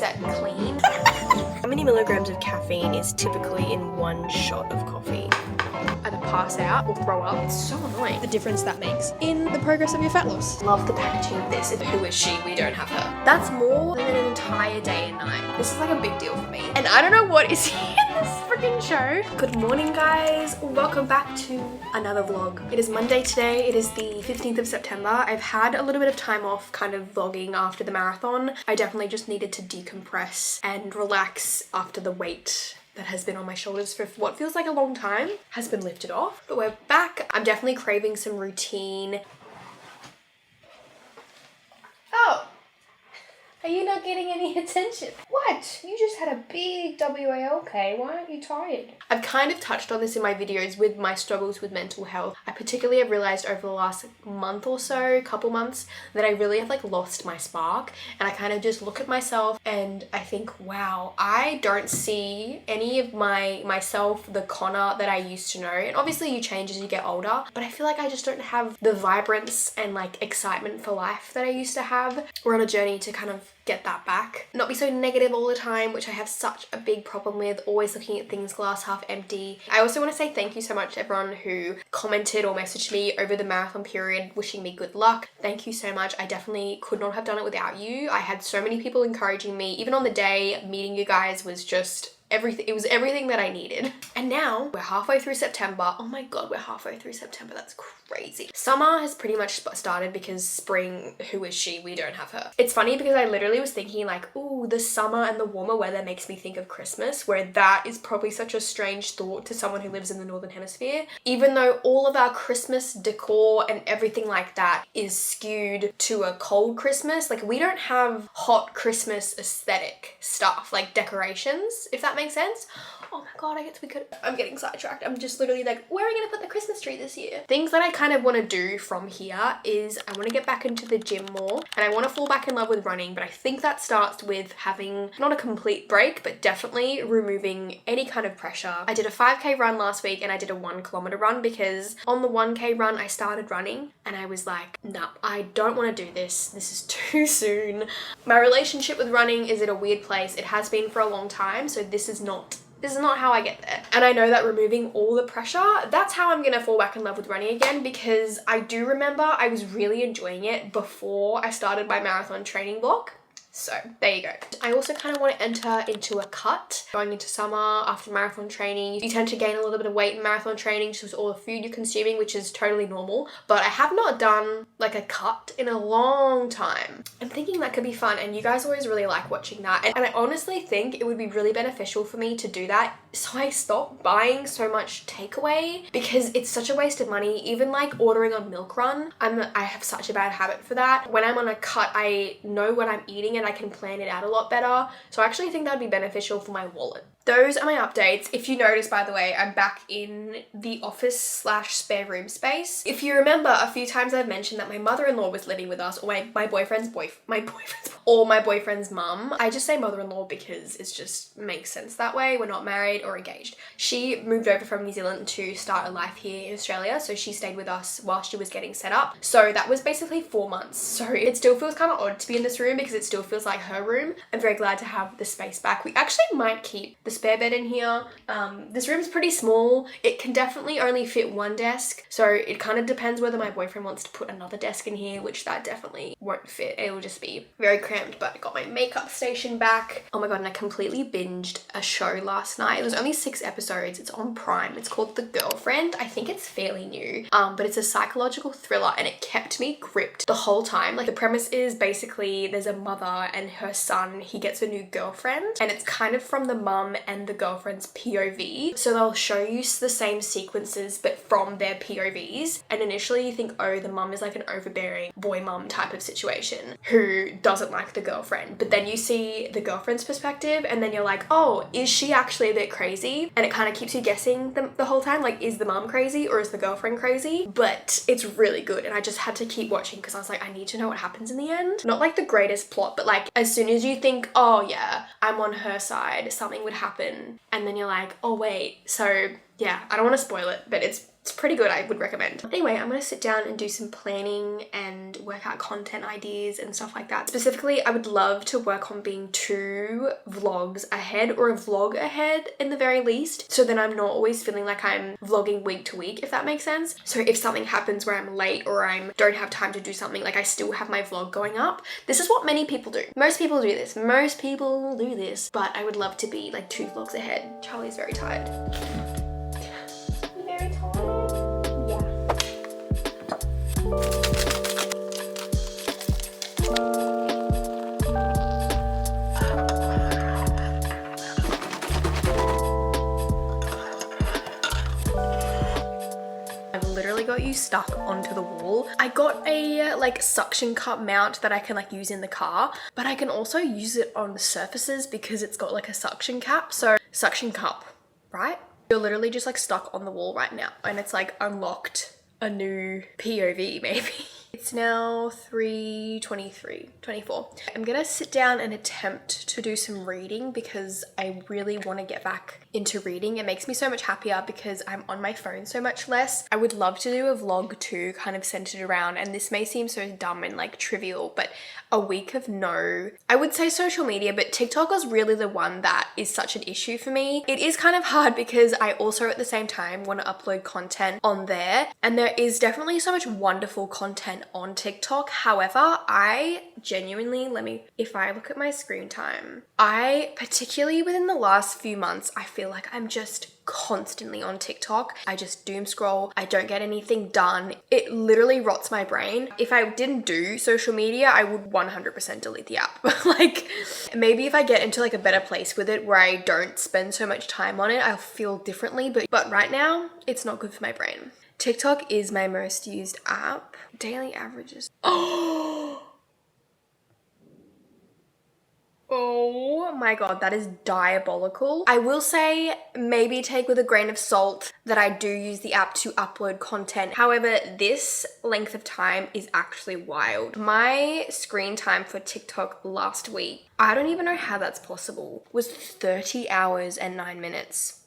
set clean. How many milligrams of caffeine is typically in one shot of coffee? Either pass out or throw up. It's so annoying. The difference that makes in the progress of your fat loss. Love the packaging of this. Who is she? We don't have her. That's more than an entire day and night. This is like a big deal for me. And I don't know what is in this freaking show. Good morning, guys. Welcome back to another vlog. It is Monday today. It is the 15th of September. I've had a little bit of time off kind of vlogging after the marathon. I definitely just needed to decompress and relax after the weight that has been on my shoulders for what feels like a long time has been lifted off. But we're back. I'm definitely craving some routine. Oh, are you not getting any attention? What? You just had a big WALK. Why aren't you tired? I've kind of touched on this in my videos with my struggles with mental health. I particularly have realized over the last month or so, couple months, that I really have like lost my spark, and I kind of just look at myself and I think, wow, I don't see any of myself, the Conagh that I used to know. And obviously you change as you get older, but I feel like I just don't have the vibrance and like excitement for life that I used to have. We're on a journey to kind of get that back. Not be so negative all the time, which I have such a big problem with, always looking at things glass half empty. I also want to say thank you so much to everyone who commented or messaged me over the marathon period wishing me good luck. Thank you so much. I definitely could not have done it without you. I had so many people encouraging me. Even on the day, meeting you guys was just everything. It was everything that I needed. And now we're halfway through September. Oh my god, we're halfway through September. That's crazy. Summer has pretty much started because spring, who is she? We don't have her. It's funny because I literally was thinking like, ooh, the summer and the warmer weather makes me think of Christmas, where that is probably such a strange thought to someone who lives in the Northern Hemisphere. Even though all of our Christmas decor and everything like that is skewed to a cold Christmas, like we don't have hot Christmas aesthetic stuff, like decorations, if that makes sense. Oh my god, I'm getting sidetracked. I'm just literally like, where are we gonna put the Christmas tree this year? Things that I kind of want to do from here is I want to get back into the gym more, and I want to fall back in love with running, but I think that starts with having not a complete break, but definitely removing any kind of pressure. I did a 5k run last week and I did a 1 kilometer run because on the 1k run I started running and I was like, no, I don't want to do this. This is too soon. My relationship with running is in a weird place. It has been for a long time, so this is not how I get there. And I know that removing all the pressure, that's how I'm gonna fall back in love with running again, because I do remember I was really enjoying it before I started my marathon training block. So there you go. I also kind of want to enter into a cut. Going into summer after marathon training, you tend to gain a little bit of weight in marathon training just with all the food you're consuming, which is totally normal. But I have not done like a cut in a long time. I'm thinking that could be fun, and you guys always really like watching that. And I honestly think it would be really beneficial for me to do that, so I stop buying so much takeaway because it's such a waste of money. Even like ordering on Milk Run, I have such a bad habit for that. When I'm on a cut, I know what I'm eating and I can plan it out a lot better. So I actually think that would be beneficial for my wallet. Those are my updates. If you notice, by the way, I'm back in the office / spare room space. If you remember, a few times I've mentioned that my mother-in-law was living with us, or my boyfriend's mum. I just say mother-in-law because it just makes sense that way. We're not married or engaged. She moved over from New Zealand to start a life here in Australia, so she stayed with us while she was getting set up. So that was basically 4 months. So it still feels kind of odd to be in this room because it still feels like her room. I'm very glad to have the space back. We actually might keep the spare bed in here. This room's pretty small. It can definitely only fit one desk, so it kind of depends whether my boyfriend wants to put another desk in here, which that definitely won't fit. It will just be very cramped. But I got my makeup station back. Oh my god, and I completely binged a show last night. It was only 6 episodes. It's on Prime. It's called The Girlfriend. I think it's fairly new, but it's a psychological thriller, and it kept me gripped the whole time. Like, the premise is basically there's a mother and her son, he gets a new girlfriend, and it's kind of from the mum and the girlfriend's POV. So they'll show you the same sequences but from their POVs, and initially you think, oh, the mum is like an overbearing boy mum type of situation who doesn't like the girlfriend, but then you see the girlfriend's perspective and then you're like, oh, is she actually a bit crazy? And it kind of keeps you guessing the whole time, like, is the mum crazy or is the girlfriend crazy? But it's really good, and I just had to keep watching because I was like, I need to know what happens in the end. Not like the greatest plot, but like as soon as you think, oh yeah, I'm on her side, something would happen, and then you're like, oh wait, so yeah, I don't want to spoil it, but it's It's pretty good, I would recommend. Anyway, I'm gonna sit down and do some planning and work out content ideas and stuff like that. Specifically, I would love to work on being 2 vlogs ahead, or a vlog ahead in the very least, so then I'm not always feeling like I'm vlogging week to week, if that makes sense. So if something happens where I'm late or I don't have time to do something, like I still have my vlog going up. This is what many people do. Most people do this. Most people do this. But I would love to be like 2 vlogs ahead. Charlie's very tired. You very tired? Yeah. Got you stuck onto the wall. I got a like suction cup mount that I can like use in the car, but I can also use it on surfaces because it's got like a suction cap. So suction cup, right? You're literally just like stuck on the wall right now, and it's like unlocked a new POV maybe. It's now 3:24. I'm gonna sit down and attempt to do some reading because I really want to get back into reading. It makes me so much happier because I'm on my phone so much less. I would love to do a vlog too, kind of centered around, and this may seem so dumb and like trivial, but a week of no, I would say social media, but TikTok was really the one that is such an issue for me. It is kind of hard because I also at the same time want to upload content on there, and there is definitely so much wonderful content on TikTok. However, I genuinely, if I look at my screen time, I particularly within the last few months, I feel like I'm just constantly on TikTok. I just doom scroll. I don't get anything done. It literally rots my brain. If I didn't do social media, I would 100% delete the app. Like maybe if I get into like a better place with it where I don't spend so much time on it, I'll feel differently. But right now, it's not good for my brain. TikTok is my most used app. Daily averages. Oh my god, that is diabolical. I will say maybe take with a grain of salt that I do use the app to upload content. However, this length of time is actually wild. My screen time for TikTok last week, I don't even know how that's possible, was 30 hours and 9 minutes.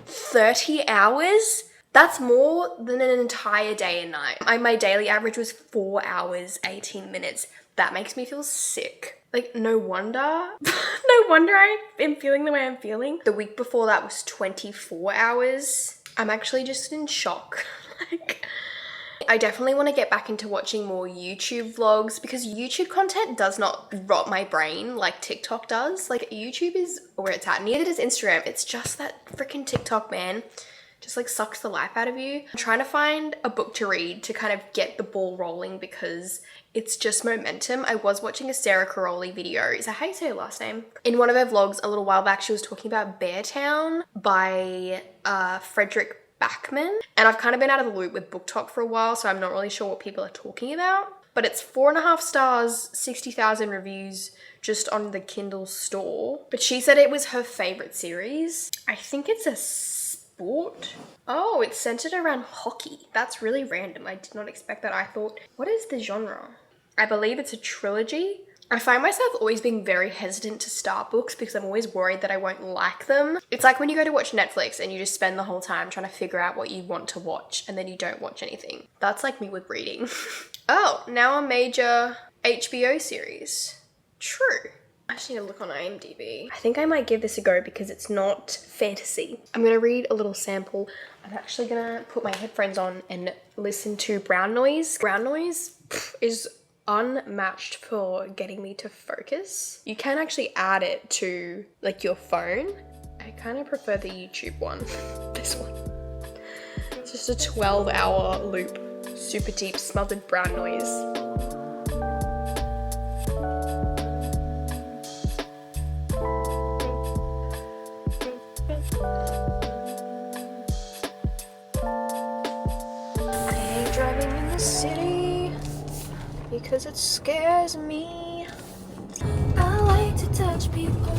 30 hours? That's more than an entire day and night. My daily average was 4 hours, 18 minutes. That makes me feel sick. Like, no wonder I am feeling the way I'm feeling. The week before that was 24 hours. I'm actually just in shock. Like, I definitely want to get back into watching more YouTube vlogs because YouTube content does not rot my brain like TikTok does. Like, YouTube is where it's at. Neither does Instagram. It's just that freaking TikTok, man. Just like sucks the life out of you. I'm trying to find a book to read to kind of get the ball rolling because it's just momentum. I was watching a Sarah Caroli video. Is that how you say her last name? In one of her vlogs a little while back, she was talking about Beartown by Frederick Backman. And I've kind of been out of the loop with book talk for a while, so I'm not really sure what people are talking about. But it's 4.5 stars, 60,000 reviews just on the Kindle store. But she said it was her favorite series. I think it's a sport. Oh, it's centered around hockey. That's really random. I did not expect that. I thought, what is the genre? I believe it's a trilogy. I find myself always being very hesitant to start books because I'm always worried that I won't like them. It's like when you go to watch Netflix and you just spend the whole time trying to figure out what you want to watch and then you don't watch anything. That's like me with reading. Oh, now a major HBO series. True. I just need to look on IMDb. I think I might give this a go because it's not fantasy. I'm gonna read a little sample. I'm actually gonna put my headphones on and listen to brown noise. Brown noise is unmatched for getting me to focus. You can actually add it to like your phone. I kind of prefer the YouTube one. This one. It's just a 12-hour loop. Super deep smothered brown noise. Because it scares me. I like to touch people.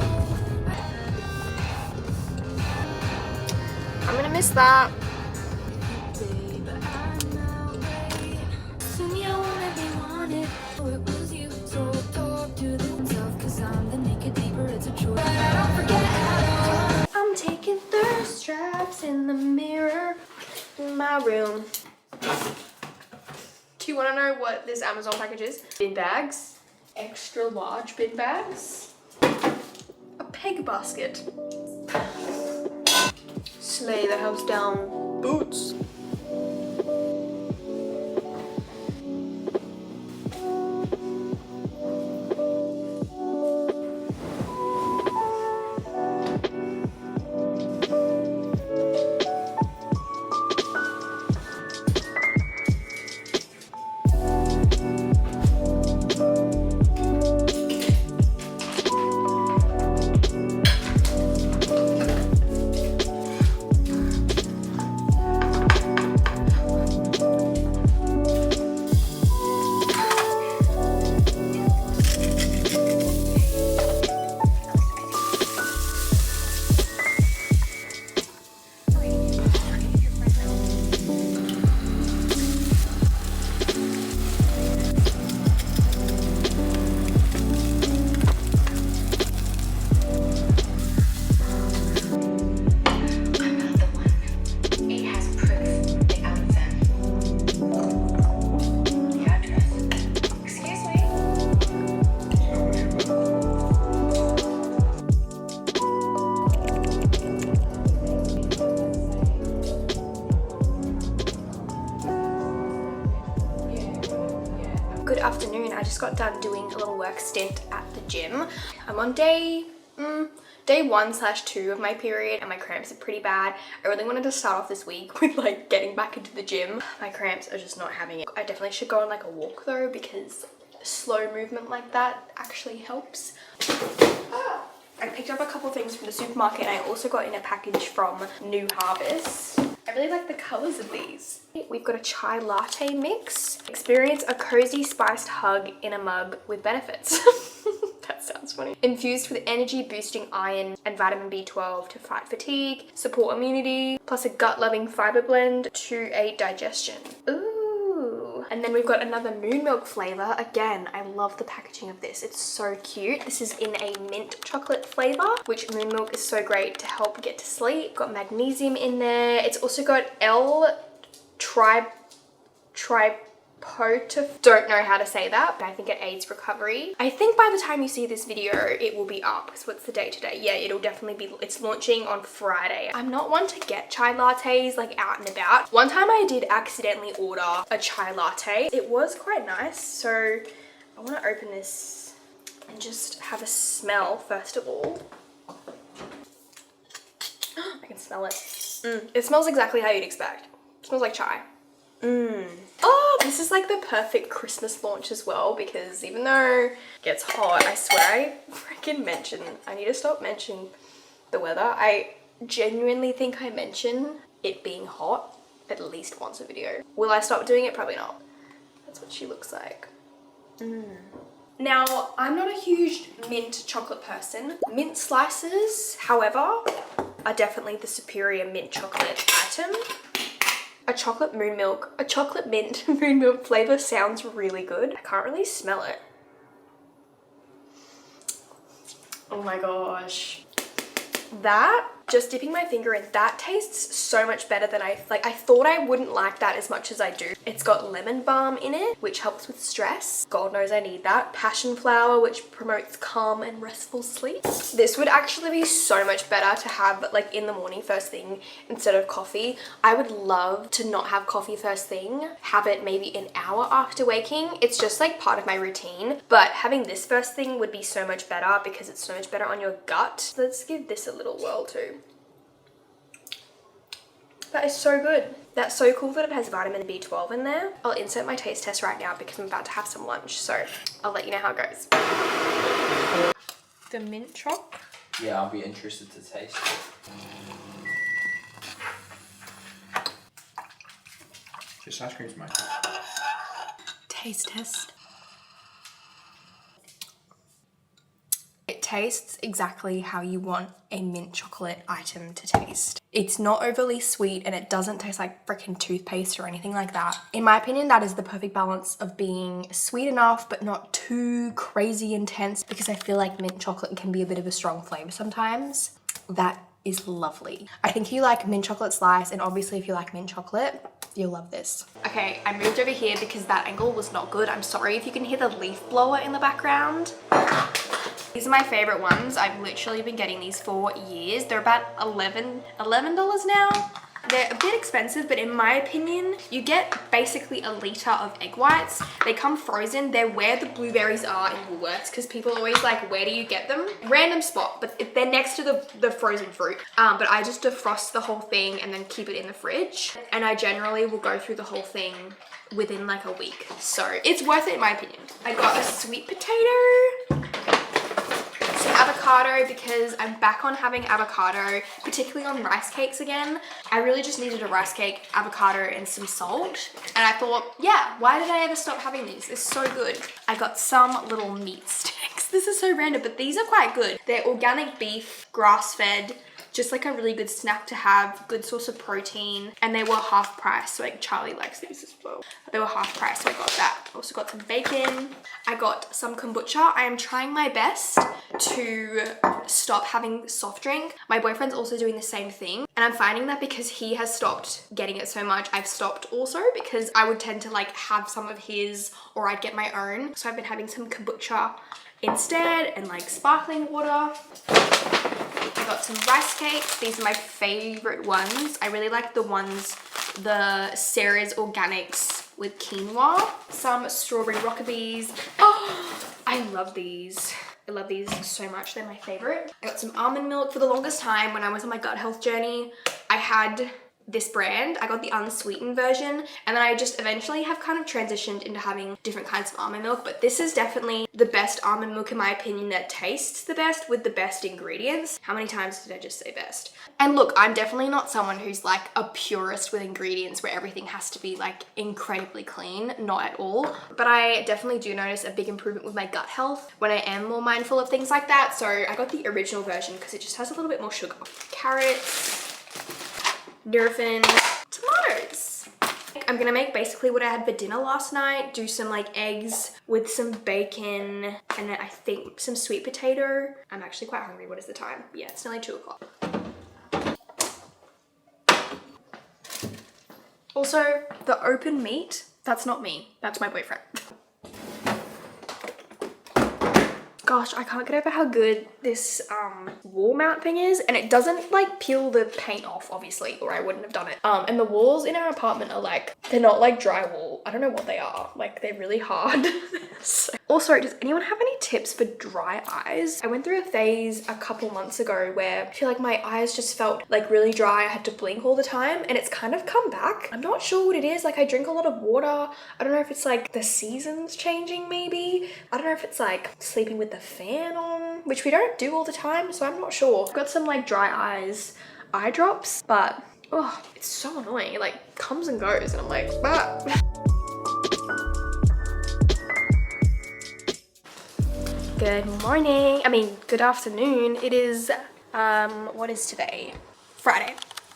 I'm gonna miss that. I'm taking thirst traps in the my room. Do you want to know what this Amazon package is? Bin bags, extra large bin bags, a peg basket, slay the house down boots. Good afternoon. I just got done doing a little work stint at the gym. I'm on day 1/2 of my period and my cramps are pretty bad. I really wanted to start off this week with like getting back into the gym. My cramps are just not having it. I definitely should go on like a walk though, because slow movement like that actually helps. I picked up a couple things from the supermarket and I also got in a package from New Harvest. I really like the colors of these. We've got a chai latte mix. Experience a cozy spiced hug in a mug with benefits. That sounds funny. Infused with energy boosting iron and vitamin B12 to fight fatigue, support immunity, plus a gut loving fiber blend to aid digestion. Ooh. And then we've got another moon milk flavor. Again, I love the packaging of this. It's so cute. This is in a mint chocolate flavor, which moon milk is so great to help get to sleep. Got magnesium in there. It's also got don't know how to say that, but I think it aids recovery. I think by the time you see this video, it will be up. So what's the date today? Yeah, it'll definitely be, it's launching on Friday. I'm not one to get chai lattes like out and about. One time I did accidentally order a chai latte. It was quite nice. So I want to open this and just have a smell first of all. I can smell it. It smells exactly how you'd expect. It smells like chai. Oh, this is like the perfect Christmas launch as well, because even though it gets hot, I swear I need to stop mentioning the weather. I genuinely think I mention it being hot at least once a video. Will I stop doing it? Probably not. That's what she looks like. Now, I'm not a huge mint chocolate person. Mint slices, however, are definitely the superior mint chocolate item. A chocolate mint moon milk flavor sounds really good. I can't really smell it. Oh my gosh. That, just dipping my finger in, that tastes so much better than I thought I wouldn't like that as much as I do. It's got lemon balm in it, which helps with stress. God knows I need that. Passion flower, which promotes calm and restful sleep. This would actually be so much better to have like in the morning first thing instead of coffee. I would love to not have coffee first thing, have it maybe an hour after waking. It's just like part of my routine, but having this first thing would be so much better because it's so much better on your gut. Let's give this a little whirl too. That is so good. That's so cool that it has vitamin B12 in there. I'll insert my taste test right now because I'm about to have some lunch, so I'll let you know how it goes. The mint choc. Yeah, I'll be interested to taste it. Just ice cream's my Taste test. It tastes exactly how you want a mint chocolate item to taste. It's not overly sweet and it doesn't taste like freaking toothpaste or anything like that. In my opinion, that is the perfect balance of being sweet enough but not too crazy intense, because I feel like mint chocolate can be a bit of a strong flavor sometimes. That is lovely. I think you like mint chocolate slice, and obviously if you like mint chocolate, you'll love this. Okay, I moved over here because that angle was not good. I'm sorry if you can hear the leaf blower in the background. These are my favorite ones. I've literally been getting these for years. They're about $11 now. They're a bit expensive, but in my opinion, you get basically a litre of egg whites. They come frozen. They're where the blueberries are in Woolworths, because people always like, where do you get them? Random spot, but they're next to the frozen fruit. But I just defrost the whole thing and then keep it in the fridge. And I generally will go through the whole thing within like a week. So it's worth it in my opinion. I got a sweet potato, some avocado, because I'm back on having avocado, particularly on rice cakes again. I really just needed a rice cake, avocado, and some salt. And I thought, yeah, why did I ever stop having these? It's so good. I got some little meat sticks. This is so random, but these are quite good. They're organic beef, grass-fed, just like a really good snack to have, good source of protein, and they were half price, so like Charlie likes these as well. They were half price, so I got that. Also got some bacon. I got some kombucha. I am trying my best to stop having soft drink. My boyfriend's also doing the same thing, and I'm finding that because he has stopped getting it so much, I've stopped also, because I would tend to like have some of his, or I'd get my own. So I've been having some kombucha instead, and like sparkling water. I got some rice cakes. These are my favorite ones. I really like the Sarah's Organics with quinoa. Some strawberry rockabees. Oh, I love these. I love these so much. They're my favorite. I got some almond milk. For the longest time when I was on my gut health journey, I had this brand. I got the unsweetened version, and then I just eventually have kind of transitioned into having different kinds of almond milk, but this is definitely the best almond milk in my opinion, that tastes the best with the best ingredients. How many times did I just say best? And look, I'm definitely not someone who's like a purist with ingredients where everything has to be like incredibly clean, not at all, but I definitely do notice a big improvement with my gut health when I am more mindful of things like that. So I got the original version because it just has a little bit more sugar. Carrots, Nurofen, tomatoes. I'm gonna make basically what I had for dinner last night, do some like eggs with some bacon, and then I think some sweet potato. I'm actually quite hungry. What is the time? Yeah, it's nearly 2 o'clock. Also, the open meat, that's not me, that's my boyfriend. Gosh, I can't get over how good this wall mount thing is, and it doesn't like peel the paint off obviously, or I wouldn't have done it. And the walls in our apartment are like, they're not like drywall. I don't know what they are, like they're really hard. Also, does anyone have any tips for dry eyes? I went through a phase a couple months ago where I feel like my eyes just felt like really dry. I had to blink all the time, and it's kind of come back. I'm not sure what it is. Like I drink a lot of water. I don't know if it's like the seasons changing maybe. I don't know if it's like sleeping with the fan on, which we don't do all the time, so I'm not sure. I've got some like dry eyes eye drops, but oh, it's so annoying. It like comes and goes, and I'm like, ah. Good morning. I mean, good afternoon. It is, what is today? Friday.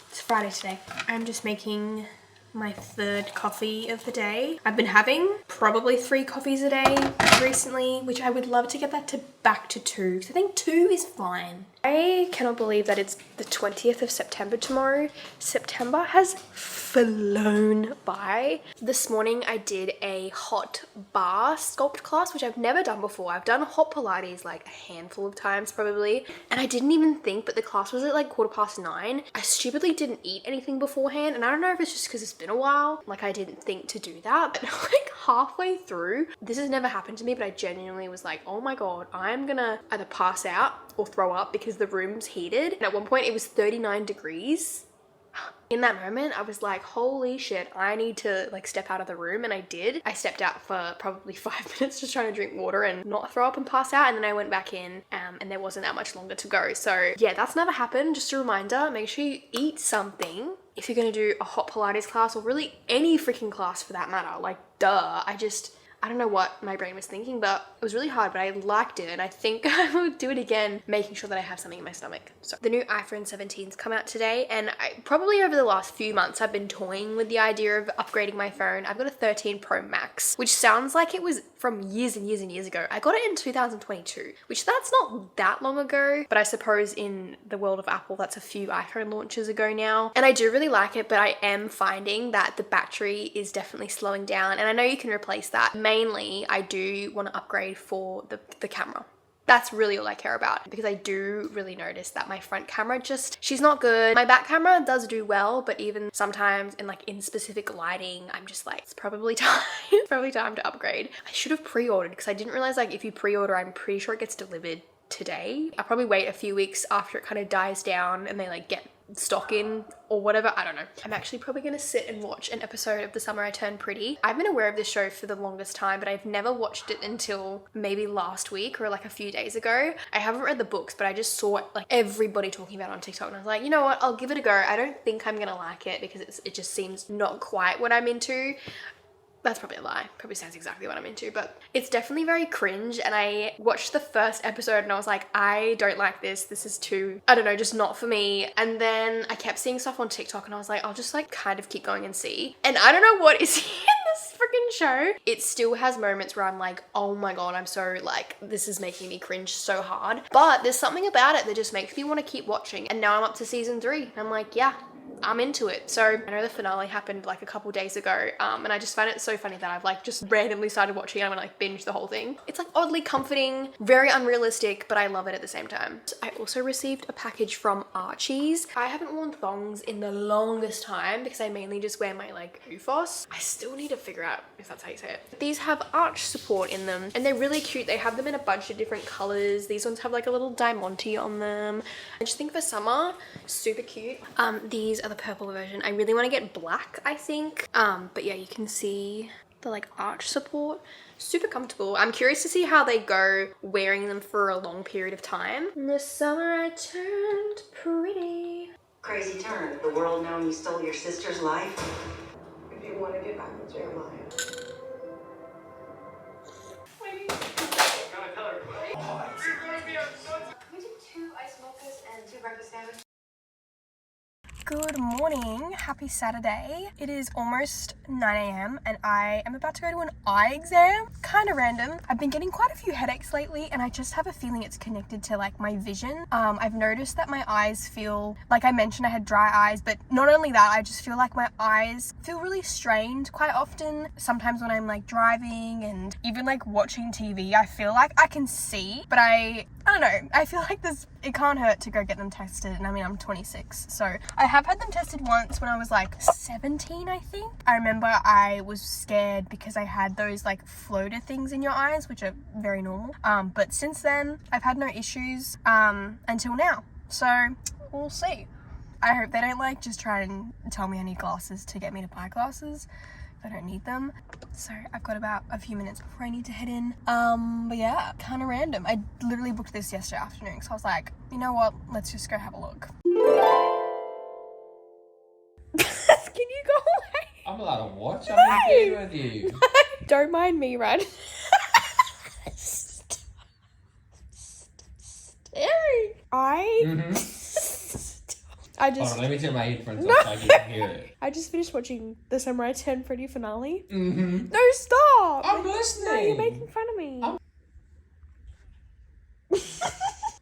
It's Friday today. I'm just making my third coffee of the day. I've been having probably 3 coffees a day recently, which I would love to get that to back to 2, because I think 2 is fine. I cannot believe that it's the 20th of September tomorrow. September has flown by. This morning I did a hot bar sculpt class, which I've never done before. I've done hot Pilates like a handful of times probably, and I didn't even think, but the class was at like 9:15. I stupidly didn't eat anything beforehand, and I don't know if it's just because it's been a while, like I didn't think to do that, but like halfway through, this has never happened to me, but I genuinely was like, oh my god, I'm gonna either pass out or throw up because the room's heated. And at one point it was 39 degrees. In that moment, I was like, holy shit, I need to like step out of the room, and I did. I stepped out for probably 5 minutes just trying to drink water and not throw up and pass out, and then I went back in and there wasn't that much longer to go. So yeah, that's never happened. Just a reminder, make sure you eat something if you're gonna do a hot Pilates class, or really any freaking class for that matter. Like duh, I don't know what my brain was thinking, but it was really hard, but I liked it. And I think I will do it again, making sure that I have something in my stomach. So the new iPhone 17's come out today. And probably over the last few months, I've been toying with the idea of upgrading my phone. I've got a 13 Pro Max, which sounds like it was from years and years and years ago. I got it in 2022, which that's not that long ago, but I suppose in the world of Apple, that's a few iPhone launches ago now. And I do really like it, but I am finding that the battery is definitely slowing down. And I know you can replace that. Mainly, I do want to upgrade for the camera. That's really all I care about, because I do really notice that my front camera she's not good. My back camera does do well, but even sometimes in specific lighting, I'm just like, it's probably time. It's probably time to upgrade. I should have pre-ordered, because I didn't realize like if you pre-order, I'm pretty sure it gets delivered today. I'll probably wait a few weeks after it kind of dies down and they like get stock in or whatever. I don't know. I'm actually probably gonna sit and watch an episode of The Summer I Turned Pretty. I've been aware of this show for the longest time, but I've never watched it until maybe last week or like a few days ago. I haven't read the books, but I just saw like everybody talking about it on TikTok, and I was like, you know what, I'll give it a go. I don't think I'm gonna like it because it just seems not quite what I'm into. That's probably a lie. Probably sounds exactly what I'm into, but it's definitely very cringe. And I watched the first episode and I was like, I don't like this. This is too, I don't know, just not for me. And then I kept seeing stuff on TikTok and I was like, I'll just like kind of keep going and see. And I don't know what is in this freaking show. It still has moments where I'm like, oh my God, I'm so like, this is making me cringe so hard. But there's something about it that just makes me want to keep watching. And now I'm up to season 3. And I'm like, yeah, I'm into it. So I know the finale happened like a couple days ago, and I just find it so funny that I've like just randomly started watching it. I'm gonna like binge the whole thing. It's like oddly comforting, very unrealistic, but I love it at the same time. I also received a package from Archie's. I haven't worn thongs in the longest time because I mainly just wear my like OOFOS. I still need to figure out if that's how you say it. These have arch support in them and they're really cute. They have them in a bunch of different colors. These ones have like a little diamante on them. I just think for summer, super cute. These are the purple version. I really want to get black, I think. But yeah, you can see the like arch support. Super comfortable. I'm curious to see how they go wearing them for a long period of time. In the summer I turned pretty. Crazy turn. The world knowing you stole your sister's life. If you want to get back with Jeremiah. We did 2 ice mochas and 2 breakfast sandwiches. Good morning, happy Saturday. It is almost 9 a.m. and I am about to go to an eye exam. Kind of random. I've been getting quite a few headaches lately and I just have a feeling it's connected to like my vision. I've noticed that my eyes feel, like I mentioned I had dry eyes, but not only that, I just feel like my eyes feel really strained quite often. Sometimes when I'm like driving and even like watching TV, I feel like I can see, but I don't know. I feel like it can't hurt to go get them tested. And I mean, I'm 26, so I have had them tested once when I was like 17, I think. I remember I was scared because I had those like floater things in your eyes, which are very normal. But since then, I've had no issues until now. So we'll see. I hope they don't like just try and tell me I need glasses to get me to buy glasses. I don't need them. So I've got about a few minutes before I need to head in. But yeah, kind of random. I literally booked this yesterday afternoon, so I was like, you know what? Let's just go have a look. Can you go away? I'm allowed to watch. I'm in bed with you. Don't mind me, right? I just... Hold on, let me turn my headphones off so I can hear it. I just finished watching The Summer I Turned Pretty finale. Mm-hmm. No, stop! I'm listening. No, you're making fun of me.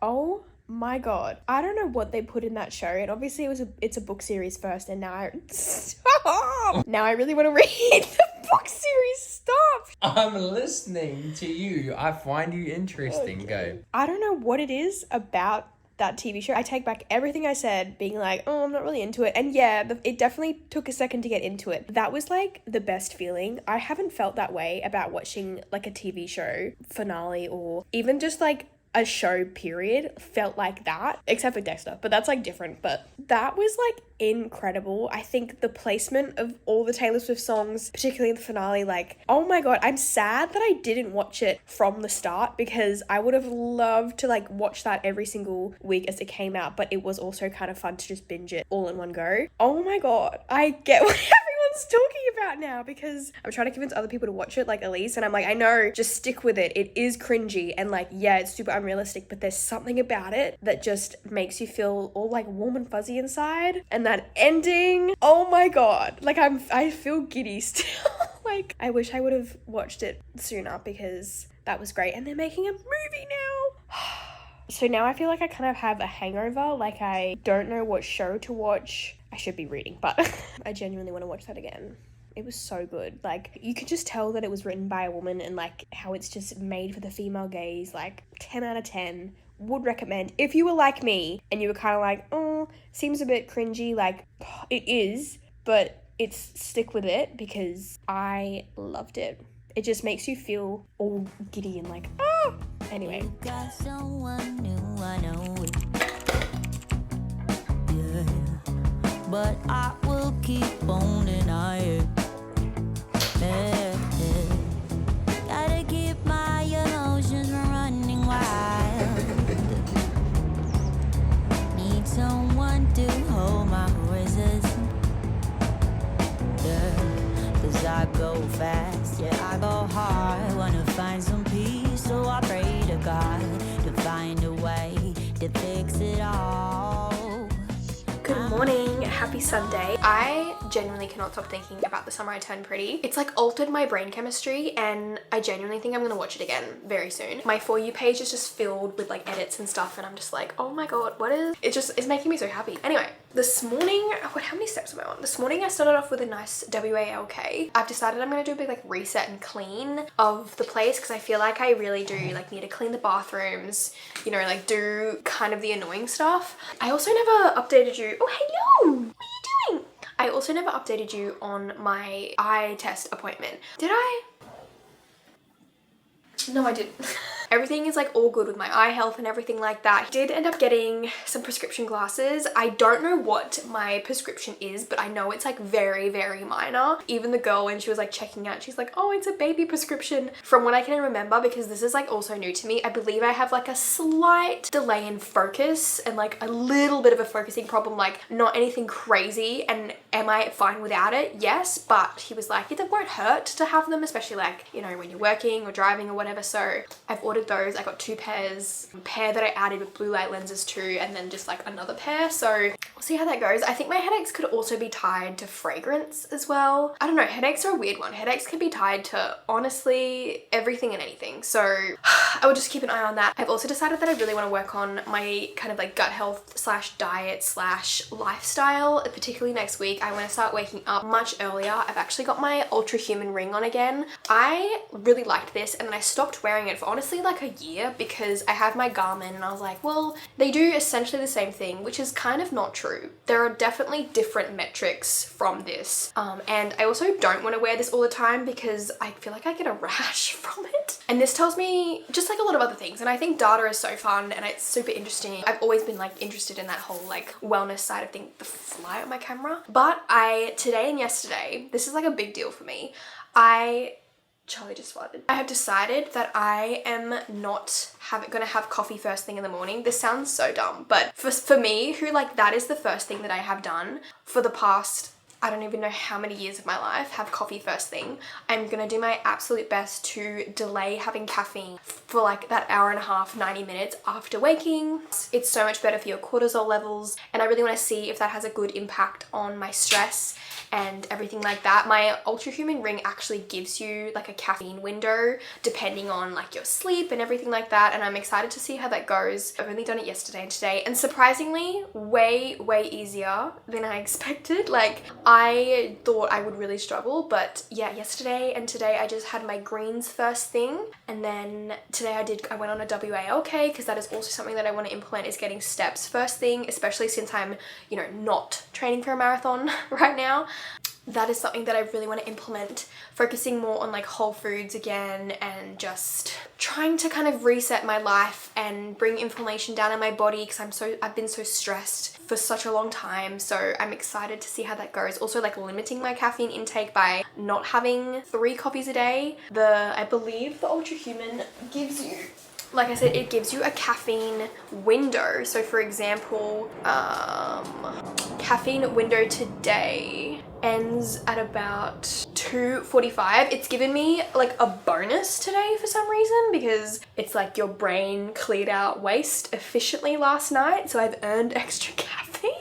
Oh my God. I don't know what they put in that show. And obviously it's a book series first, and now stop! Now I really want to read the book series. Stop! I'm listening to you. I find you interesting. Okay. Go. I don't know what it is about that TV show. I take back everything I said, being like, oh, I'm not really into it. And yeah, it definitely took a second to get into it. That was like the best feeling. I haven't felt that way about watching like a TV show finale or even just like a show period felt like that, except for Dexter, but that's like different. But that was like incredible. I think the placement of all the Taylor Swift songs, particularly in the finale, like, oh my God, I'm sad that I didn't watch it from the start because I would have loved to like watch that every single week as it came out, but it was also kind of fun to just binge it all in one go. Oh my God, I get what everyone's everyone's talking about now, because I'm trying to convince other people to watch it, like Elise, and I'm like, I know, just stick with it. It is cringy and like, yeah, it's super unrealistic, but there's something about it that just makes you feel all like warm and fuzzy inside. And that ending, oh my god, like I feel giddy still. Like, I wish I would have watched it sooner because that was great. And they're making a movie now. So now I feel like I kind of have a hangover. Like, I don't know what show to watch. I should be reading, but I genuinely want to watch that again. It was so good. Like, you could just tell that it was written by a woman, and like how it's just made for the female gaze. Like, 10 out of 10. Would recommend. If you were like me and you were kind of like, oh, seems a bit cringy, like, it is, but stick with it because I loved it. It just makes you feel all giddy and like, ah! Anyway. Got someone new, I know it. Yeah, but I will keep on denying it. Yeah, yeah. Gotta keep my emotions running wild. Need someone to hold my horses. Yeah, 'cause I go fast, yeah, I go hard. Wanna find some peace, so I pray to God to find a way to fix it all. Good morning, happy Sunday. I genuinely cannot stop thinking about The Summer I Turned Pretty. It's like altered my brain chemistry, and I genuinely think I'm gonna watch it again very soon. My For You page is just filled with like edits and stuff, and I'm just like, oh my god, it's making me so happy. Anyway, this morning, how many steps am I on? This morning I started off with a nice WALK. I've decided I'm gonna do a big like reset and clean of the place because I feel like I really do like need to clean the bathrooms, you know, like do kind of the annoying stuff. I also never updated you. Oh, hello! What are you doing? I also never updated you on my eye test appointment. Did I? No, I didn't. Everything is like all good with my eye health and everything like that. I did end up getting some prescription glasses. I don't know what my prescription is, but I know it's like very, very minor. Even the girl, when she was like checking out, she's like, oh, it's a baby prescription. From what I can remember, because this is like also new to me, I believe I have like a slight delay in focus and like a little bit of a focusing problem, like not anything crazy. And am I fine without it? Yes, but he was like, it won't hurt to have them, especially like, you know, when you're working or driving or whatever. So I've ordered those. I got 2 pairs, a pair that I added with blue light lenses too, and then just like another pair. So we'll see how that goes. I think my headaches could also be tied to fragrance as well. I don't know, headaches are a weird one. Headaches can be tied to honestly everything and anything. So I will just keep an eye on that. I've also decided that I really want to work on my kind of like gut health / diet / lifestyle, particularly next week. I want to start waking up much earlier. I've actually got my Ultra Human ring on again. I really liked this, and then I stopped wearing it for honestly like a year because I have my Garmin, and I was like, well, they do essentially the same thing, which is kind of not true. There are definitely different metrics from this. And I also don't want to wear this all the time because I feel like I get a rash from it. And this tells me just like a lot of other things. And I think data is so fun and it's super interesting. I've always been like interested in that whole like wellness side of things, the fly on my camera. But today and yesterday, this is like a big deal for me. Charlie just farted. I have decided that I am not gonna have coffee first thing in the morning. This sounds so dumb, but for me, who like that is the first thing that I have done for the past, I don't even know how many years of my life, have coffee first thing. I'm gonna do my absolute best to delay having caffeine for like that hour and a half, 90 minutes after waking. It's so much better for your cortisol levels, and I really want to see if that has a good impact on my stress and everything like that. My Ultra Human ring actually gives you like a caffeine window depending on like your sleep and everything like that, and I'm excited to see how that goes. I've only done it yesterday and today, and surprisingly way easier than I expected. Like, I thought I would really struggle, but yeah, yesterday and today I just had my greens first thing, and then today I went on a WALK because that is also something that I want to implement, is getting steps first thing, especially since I'm, you know, not training for a marathon right now. That is something that I really want to implement, focusing more on like whole foods again and just trying to kind of reset my life and bring inflammation down in my body because I've been so stressed for such a long time. So I'm excited to see how that goes. Also like limiting my caffeine intake by not having 3 coffees a day. I believe the Ultra Human gives you, like I said, it gives you a caffeine window. So for example, caffeine window today ends at about 2:45. It's given me like a bonus today for some reason, because it's like your brain cleared out waste efficiently last night, so I've earned extra caffeine.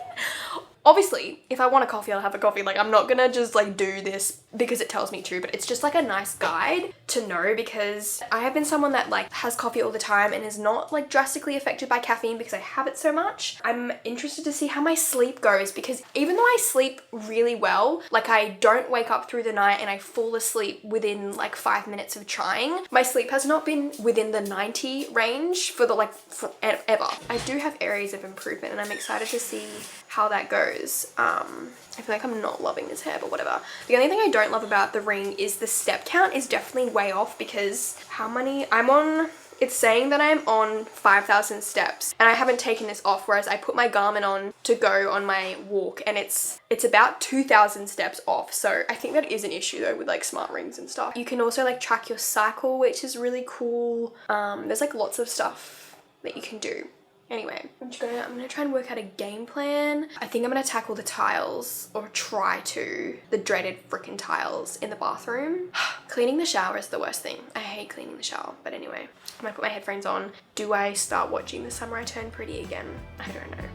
Obviously, if I want a coffee, I'll have a coffee. Like, I'm not gonna just like do this because it tells me to, but it's just like a nice guide to know, because I have been someone that like has coffee all the time and is not like drastically affected by caffeine because I have it so much. I'm interested to see how my sleep goes, because even though I sleep really well, like I don't wake up through the night and I fall asleep within like 5 minutes of trying, my sleep has not been within the 90 range for the like forever. I do have areas of improvement and I'm excited to see how that goes. I feel like I'm not loving this hair, but whatever. The only thing I don't love about the ring is the step count is definitely way off, because how many I'm on, it's saying that I'm on 5,000 steps and I haven't taken this off, whereas I put my Garmin on to go on my walk and it's about 2,000 steps off. So I think that is an issue though with like smart rings and stuff. You can also like track your cycle, which is really cool. There's like lots of stuff that you can do. Anyway, I'm gonna try and work out a game plan. I think I'm gonna tackle the tiles, or try to, the dreaded frickin' tiles in the bathroom. Cleaning the shower is the worst thing. I hate cleaning the shower, but anyway. I'm gonna put my headphones on. Do I start watching The Summer I Turned Pretty again? I don't know.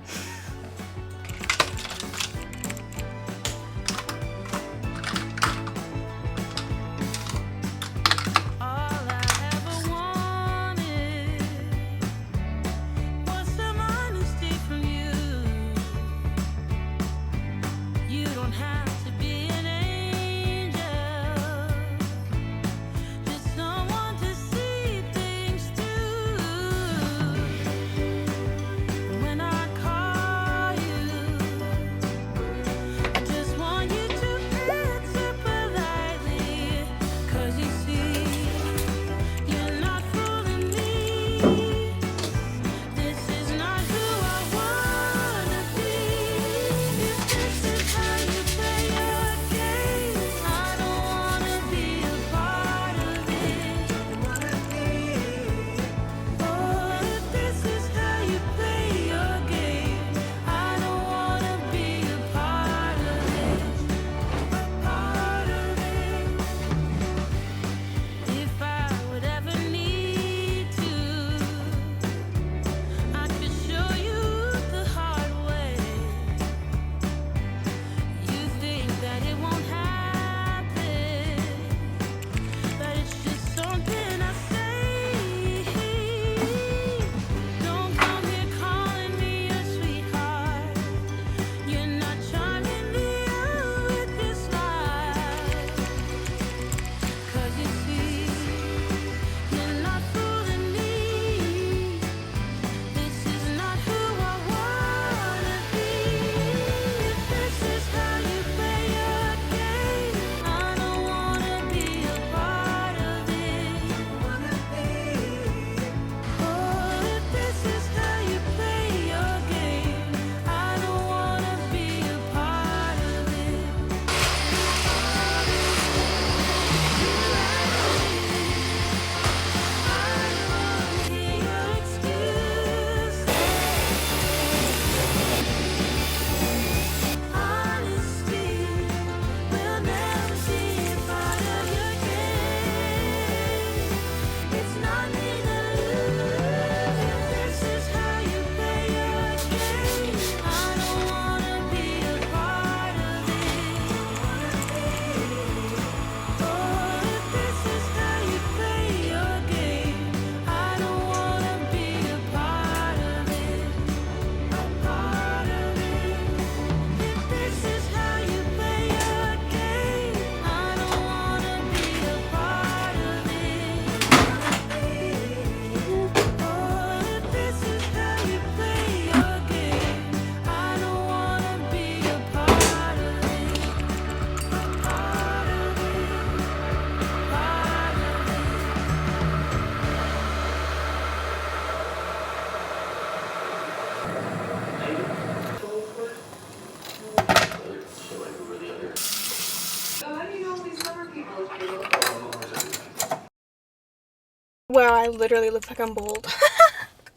Wow, I literally look like I'm bald.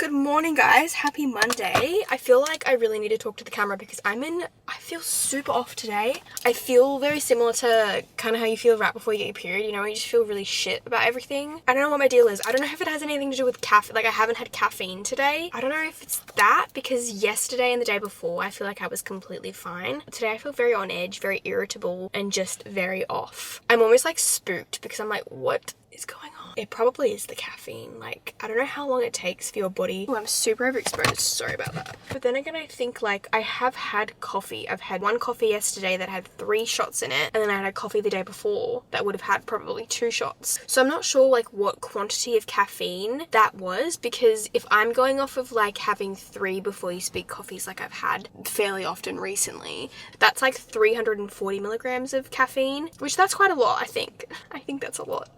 Good morning, guys. Happy Monday. I feel like I really need to talk to the camera because I feel super off today. I feel very similar to kind of how you feel right before you get your period, you know, you just feel really shit about everything. I don't know what my deal is. I don't know if it has anything to do with caffeine. Like, I haven't had caffeine today. I don't know if it's that, because yesterday and the day before I feel like I was completely fine. But today I feel very on edge, very irritable, and just very off. I'm almost like spooked because I'm like, what is going on? It probably is the caffeine. Like, I don't know how long it takes for your body. Oh, I'm super overexposed. Sorry about that. But then again, I think like I have had coffee. I've had one coffee yesterday that had 3 shots in it, and then I had a coffee the day before that would have had probably 2 shots. So I'm not sure like what quantity of caffeine that was, because if I'm going off of like having 3 before you speak coffees like I've had fairly often recently, that's like 340 milligrams of caffeine, which that's quite a lot, I think. I think that's a lot.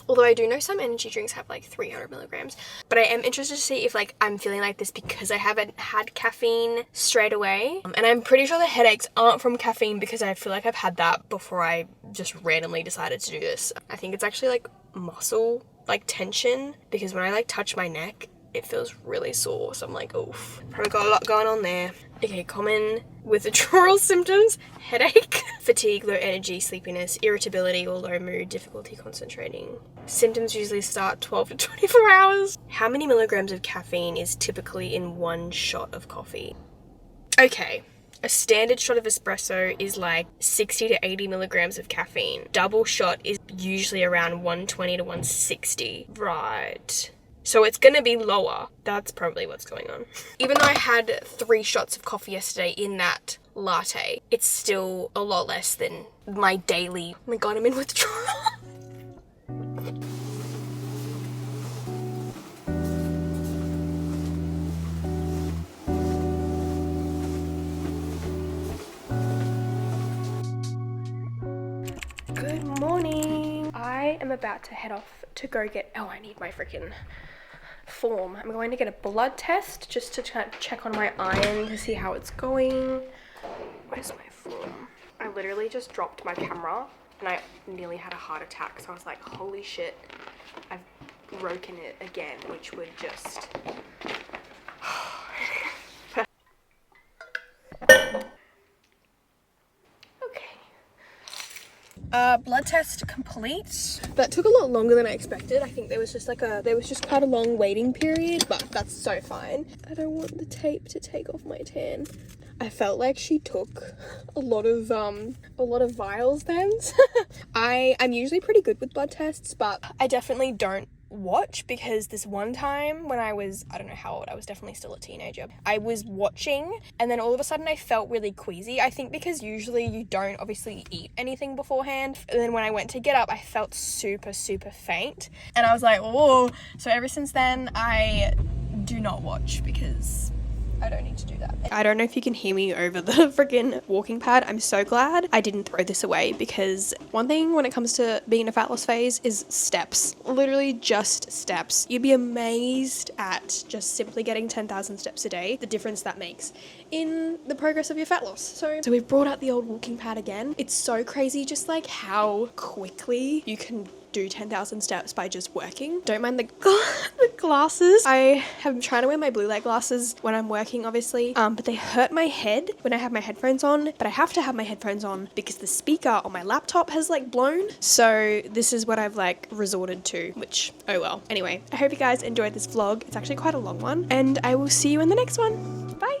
Although I do know some energy drinks have like 300 milligrams, but I am interested to see if like I'm feeling like this because I haven't had caffeine straight away. And I'm pretty sure the headaches aren't from caffeine, because I feel like I've had that before I just randomly decided to do this. I think it's actually like muscle like tension, because when I like touch my neck it feels really sore, so I'm like, oof, probably got a lot going on there. Okay, common withdrawal symptoms: headache, fatigue, low energy, sleepiness, irritability or low mood, difficulty concentrating. Symptoms usually start 12 to 24 hours. How many milligrams of caffeine is typically in 1 shot of coffee? Okay, a standard shot of espresso is like 60 to 80 milligrams of caffeine. Double shot is usually around 120 to 160. Right. So it's gonna be lower. That's probably what's going on. Even though I had 3 shots of coffee yesterday in that latte, it's still a lot less than my daily. Oh my god, I'm in withdrawal. Good morning. I am about to head off to go get, oh, I need my freaking form. I'm going to get a blood test just to check on my iron to see how it's going. Where's my form? I literally just dropped my camera and I nearly had a heart attack, so I was like, holy shit, I've broken it again, which would just blood test complete. That took a lot longer than I expected. I think there was just quite a long waiting period, but that's so fine. I don't want the tape to take off my tan. I felt like she took a lot of vials then. I'm usually pretty good with blood tests, but I definitely don't watch, because this one time when I was, I don't know how old, I was definitely still a teenager, I was watching and then all of a sudden I felt really queasy. I think because usually you don't obviously eat anything beforehand, and then when I went to get up I felt super faint, and I was like, oh. So ever since then I do not watch, because I don't need to do that. I don't know if you can hear me over the freaking walking pad. I'm so glad I didn't throw this away, because one thing when it comes to being in a fat loss phase is steps. Literally just steps. You'd be amazed at just simply getting 10,000 steps a day, the difference that makes in the progress of your fat loss. So we've brought out the old walking pad again. It's so crazy just like how quickly you can do 10,000 steps by just working. Don't mind the glasses. I have trying to wear my blue light glasses when I'm working, obviously, but they hurt my head when I have my headphones on, but I have to have my headphones on because the speaker on my laptop has like blown. So this is what I've like resorted to, which, oh well. Anyway, I hope you guys enjoyed this vlog. It's actually quite a long one, and I will see you in the next one. Bye.